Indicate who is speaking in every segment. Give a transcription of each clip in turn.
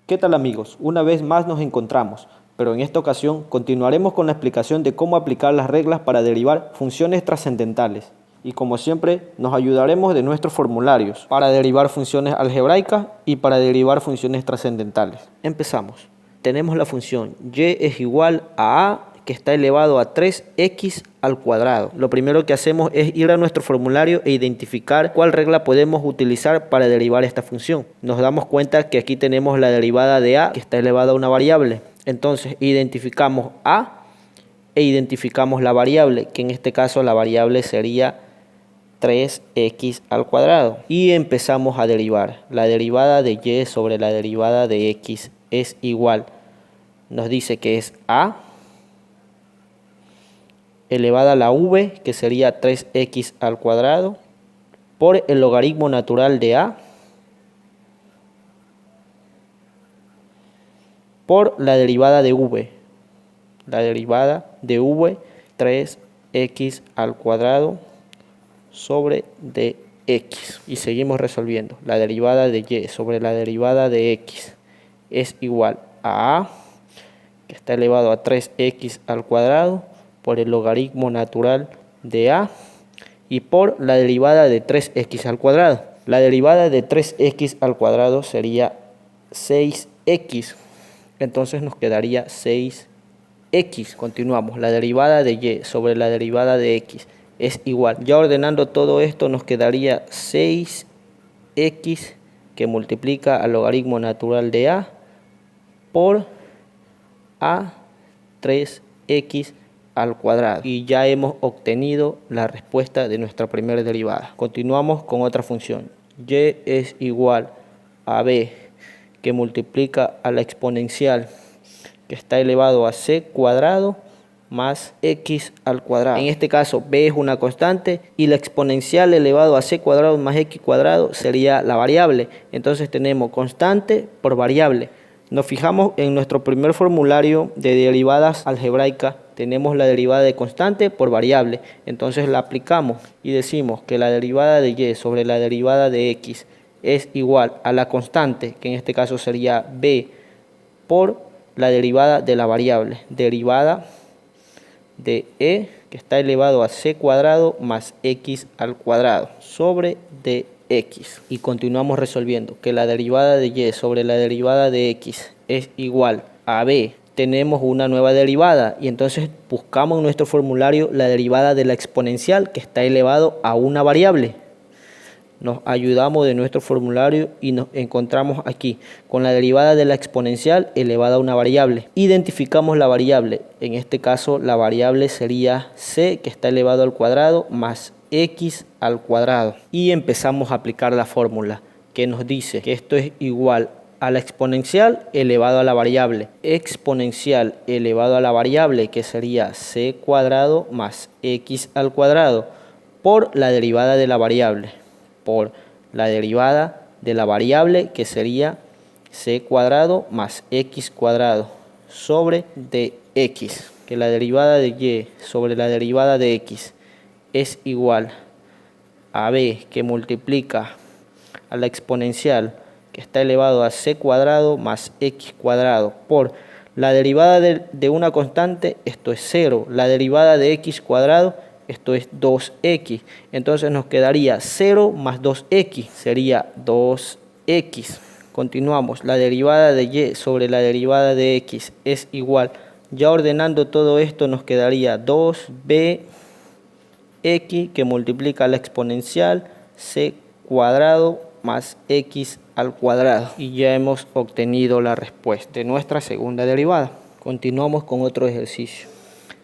Speaker 1: ¿Qué tal amigos? Una vez más nos encontramos, pero en esta ocasión continuaremos con la explicación de cómo aplicar las reglas para derivar funciones trascendentales. Y como siempre, nos ayudaremos de nuestros formularios para derivar funciones algebraicas y para derivar funciones trascendentales. Empezamos. Tenemos la función y es igual a que está elevado a 3x al cuadrado. Lo primero que hacemos es ir a nuestro formulario e identificar cuál regla podemos utilizar para derivar esta función. Nos damos cuenta que aquí tenemos la derivada de a que está elevada a una variable. Entonces identificamos a e identificamos la variable, que en este caso la variable sería 3x al cuadrado. Y empezamos a derivar. La derivada de y sobre la derivada de x es igual. Nos dice que es a elevada a la v, que sería 3x al cuadrado, por el logaritmo natural de a, por la derivada de v. La derivada de v, 3x al cuadrado sobre dx. Y seguimos resolviendo. La derivada de y sobre la derivada de x es igual a, que está elevado a 3x al cuadrado, por el logaritmo natural de a y por la derivada de 3x al cuadrado. La derivada de 3x al cuadrado sería 6x. Entonces nos quedaría 6x. Continuamos. La derivada de y sobre la derivada de x es igual. Ya ordenando todo esto nos quedaría 6x que multiplica al logaritmo natural de a por a 3x al cuadrado, y ya hemos obtenido la respuesta de nuestra primera derivada. Continuamos con otra función. Y es igual a b que multiplica a la exponencial que está elevado a c cuadrado más x al cuadrado. En este caso b es una constante y la exponencial elevado a c cuadrado más x cuadrado sería la variable. Entonces tenemos constante por variable. Nos fijamos en nuestro primer formulario de derivadas algebraicas. Tenemos la derivada de constante por variable. Entonces la aplicamos y decimos que la derivada de y sobre la derivada de x es igual a la constante, que en este caso sería b, por la derivada de la variable. Derivada de e, que está elevado a c cuadrado más x al cuadrado sobre dx. Y continuamos resolviendo que la derivada de y sobre la derivada de x es igual a b. Tenemos una nueva derivada y entonces buscamos en nuestro formulario la derivada de la exponencial que está elevado a una variable. Nos ayudamos de nuestro formulario y nos encontramos aquí con la derivada de la exponencial elevada a una variable. Identificamos la variable, en este caso la variable sería c que está elevado al cuadrado más x al cuadrado. Y empezamos a aplicar la fórmula que nos dice que esto es igual a la exponencial elevado a la variable. Exponencial elevado a la variable, que sería c cuadrado más x al cuadrado, por la derivada de la variable. Por la derivada de la variable, que sería c cuadrado más x cuadrado sobre dx. Que la derivada de y sobre la derivada de x es igual a b que multiplica a la exponencial que está elevado a c cuadrado más x cuadrado por la derivada de una constante, esto es 0, la derivada de x cuadrado, esto es 2x. Entonces nos quedaría 0 más 2x, sería 2x. Continuamos, la derivada de y sobre la derivada de x es igual. Ya ordenando todo esto nos quedaría 2bx que multiplica la exponencial c cuadrado más x al cuadrado. Y ya hemos obtenido la respuesta de nuestra segunda derivada. Continuamos con otro ejercicio.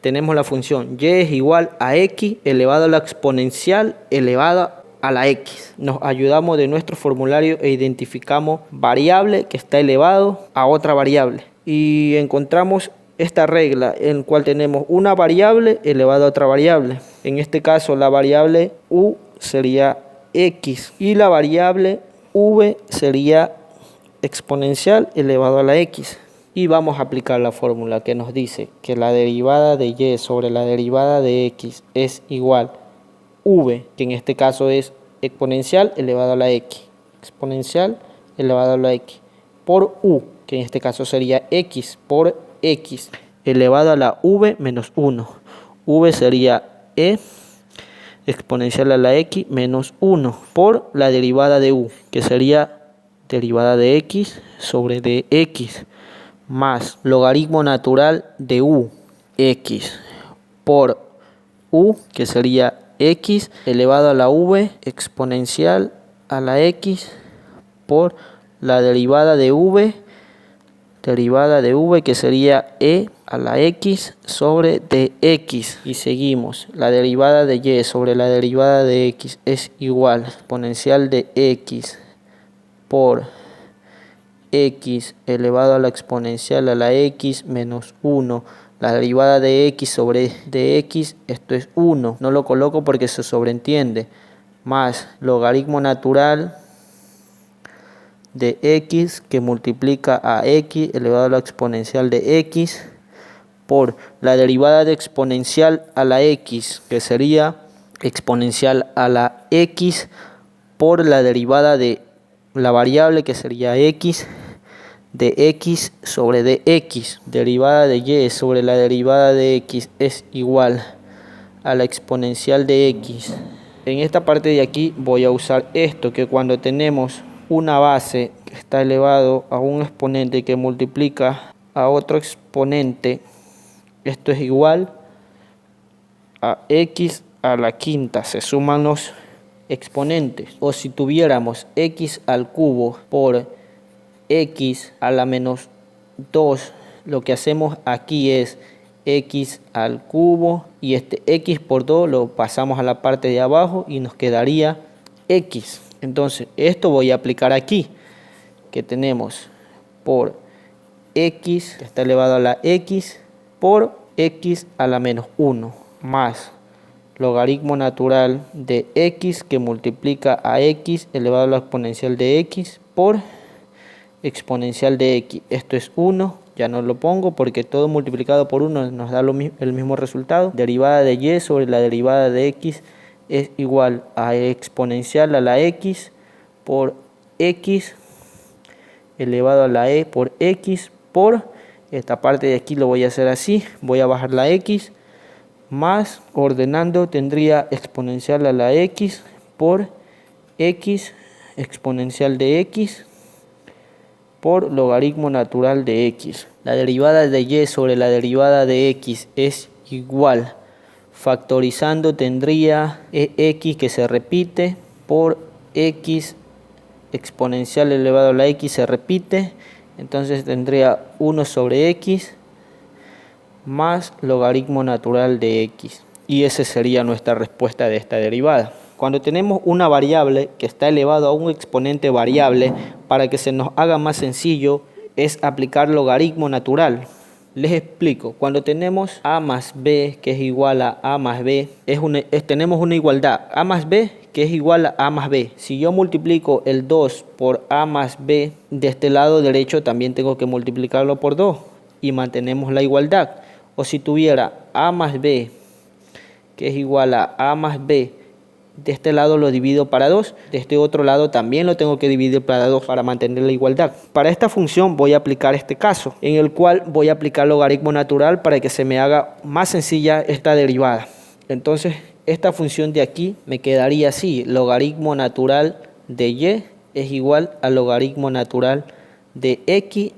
Speaker 1: Tenemos la función y es igual a x elevado a la exponencial elevada a la x. Nos ayudamos de nuestro formulario e identificamos variable que está elevado a otra variable. Y encontramos esta regla en la cual tenemos una variable elevada a otra variable. En este caso la variable u sería x y la variable v sería exponencial elevado a la x. Y vamos a aplicar la fórmula que nos dice que la derivada de y sobre la derivada de x es igual v, que en este caso es exponencial elevado a la x, exponencial elevado a la x, por u, que en este caso sería x por x elevado a la v menos 1. V sería e exponencial a la x menos 1 por la derivada de u, que sería derivada de x sobre dx, más logaritmo natural de u, x, por u, que sería x elevado a la v exponencial a la x por la derivada de v, que sería e a la x sobre dx. Y seguimos, la derivada de y sobre la derivada de x es igual exponencial de x por x elevado a la exponencial a la x menos 1. La derivada de x sobre dx, esto es 1. No lo coloco porque se sobreentiende. Más logaritmo natural de x que multiplica a x elevado a la exponencial de x por la derivada de exponencial a la x, que sería exponencial a la x por la derivada de la variable, que sería x, de x sobre dx. Derivada de y sobre la derivada de x es igual a la exponencial de x. En esta parte de aquí voy a usar esto, que cuando tenemos una base que está elevado a un exponente que multiplica a otro exponente, esto es igual a x a la quinta, se suman los exponentes. O si tuviéramos x al cubo por x a la menos 2, lo que hacemos aquí es x al cubo y este x por 2 lo pasamos a la parte de abajo y nos quedaría x. Entonces esto voy a aplicar aquí, que tenemos por x que está elevado a la x por x a la menos 1 más logaritmo natural de x que multiplica a x elevado a la exponencial de x por exponencial de x. Esto es 1, ya no lo pongo porque todo multiplicado por 1 nos da el mismo resultado. Derivada de y sobre la derivada de x es igual a exponencial a la x por x elevado a la e por x por esta parte de aquí. Lo voy a hacer así, voy a bajar la x más, ordenando, tendría exponencial a la x por x exponencial de x por logaritmo natural de x. La derivada de y sobre la derivada de x es igual, factorizando tendría x que se repite por x exponencial elevado a la x se repite, entonces tendría 1 sobre x más logaritmo natural de x. Y esa sería nuestra respuesta de esta derivada. Cuando tenemos una variable que está elevado a un exponente variable, para que se nos haga más sencillo, es aplicar logaritmo natural. Les explico. Cuando tenemos a más b que es igual a a más b, tenemos una igualdad. A más b que es igual a a más b. Si yo multiplico el 2 por a más b, de este lado derecho también tengo que multiplicarlo por 2 y mantenemos la igualdad. O si tuviera a más b que es igual a a más b, de este lado lo divido para 2, de este otro lado también lo tengo que dividir para 2 para mantener la igualdad. Para esta función voy a aplicar este caso, en el cual voy a aplicar logaritmo natural para que se me haga más sencilla esta derivada. Entonces esta función de aquí me quedaría así: logaritmo natural de y es igual a logaritmo natural de x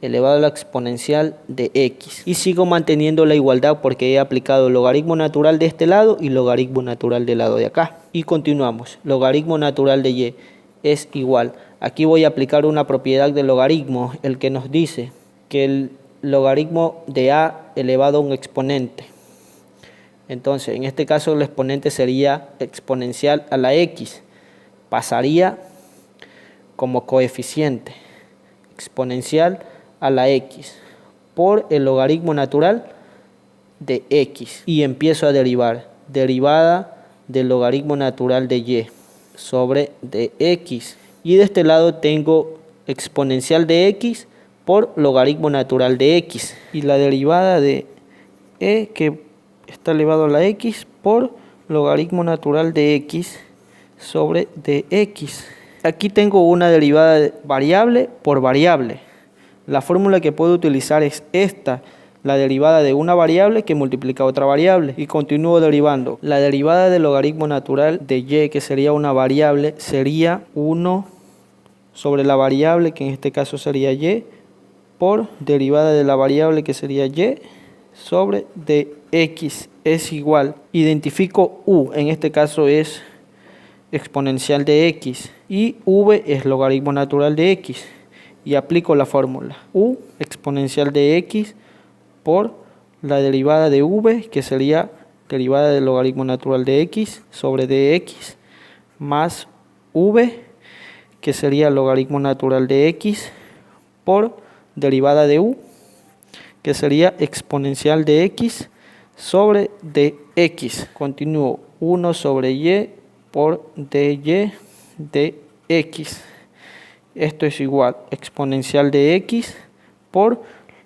Speaker 1: elevado a la exponencial de x. Y sigo manteniendo la igualdad porque he aplicado logaritmo natural de este lado y logaritmo natural del lado de acá. Y continuamos. Logaritmo natural de y es igual. Aquí voy a aplicar una propiedad del logaritmo, el que nos dice que el logaritmo de a elevado a un exponente. Entonces, en este caso el exponente sería exponencial a la x. Pasaría como coeficiente exponencial a la x por el logaritmo natural de x y empiezo a derivar. Derivada del logaritmo natural de y sobre de x, y de este lado tengo exponencial de x por logaritmo natural de x y la derivada de e que está elevado a la x por logaritmo natural de x sobre de x. Aquí tengo una derivada de variable por variable. La fórmula que puedo utilizar es esta, la derivada de una variable que multiplica otra variable, y continúo derivando. La derivada del logaritmo natural de y, que sería una variable, sería 1 sobre la variable, que en este caso sería y, por derivada de la variable, que sería y, sobre de x es igual. Identifico u, en este caso es exponencial de x, y v es logaritmo natural de x, y aplico la fórmula u exponencial de x por la derivada de v, que sería derivada del logaritmo natural de x sobre dx, más v, que sería logaritmo natural de x, por derivada de u, que sería exponencial de x sobre dx. Continúo 1 sobre y por dy dx. Esto es igual exponencial de x por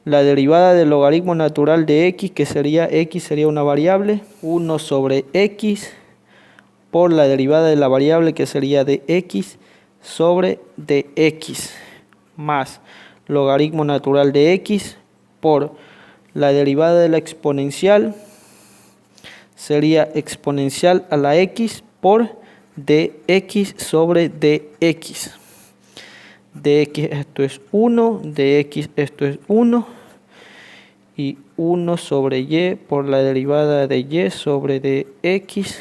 Speaker 1: la derivada del logaritmo natural de x, que sería x sería una variable, 1 sobre x por la derivada de la variable, que sería de x sobre dx, más logaritmo natural de x por la derivada de la exponencial, sería exponencial a la x por dx sobre dx. Dx esto es 1, dx esto es 1, y 1 sobre y por la derivada de y sobre dx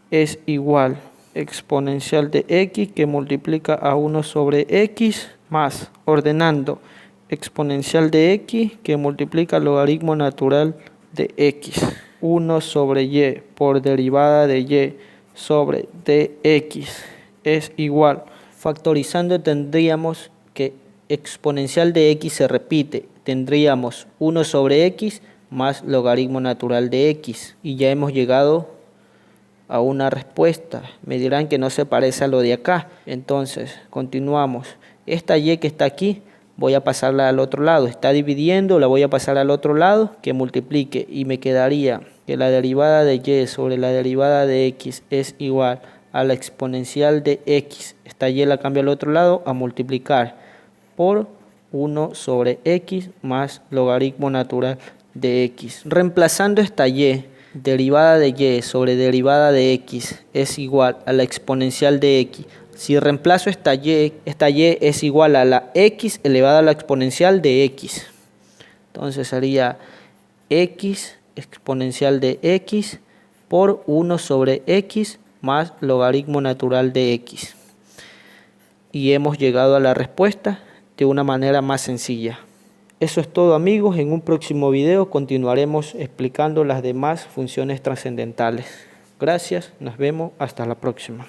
Speaker 1: es igual exponencial de x, que multiplica a 1 sobre x, más ordenando exponencial de x, que multiplica logaritmo natural de x. 1 sobre y por derivada de y sobre dx es igual. Factorizando tendríamos que exponencial de x se repite. Tendríamos 1 sobre x más logaritmo natural de x. Y ya hemos llegado a una respuesta. Me dirán que no se parece a lo de acá. Entonces, continuamos. Esta y que está aquí, voy a pasarla al otro lado. Está dividiendo, la voy a pasar al otro lado, que multiplique. Y me quedaría que la derivada de y sobre la derivada de x es igual a la exponencial de x. Esta y la cambio al otro lado a multiplicar por 1 sobre x más logaritmo natural de x. Reemplazando esta y, derivada de y sobre derivada de x es igual a la exponencial de x. Si reemplazo esta y es igual a la x elevada a la exponencial de x. Entonces sería x exponencial de x por 1 sobre x más logaritmo natural de x. Y hemos llegado a la respuesta de una manera más sencilla. Eso es todo, amigos. En un próximo video continuaremos explicando las demás funciones trascendentales. Gracias, nos vemos, hasta la próxima.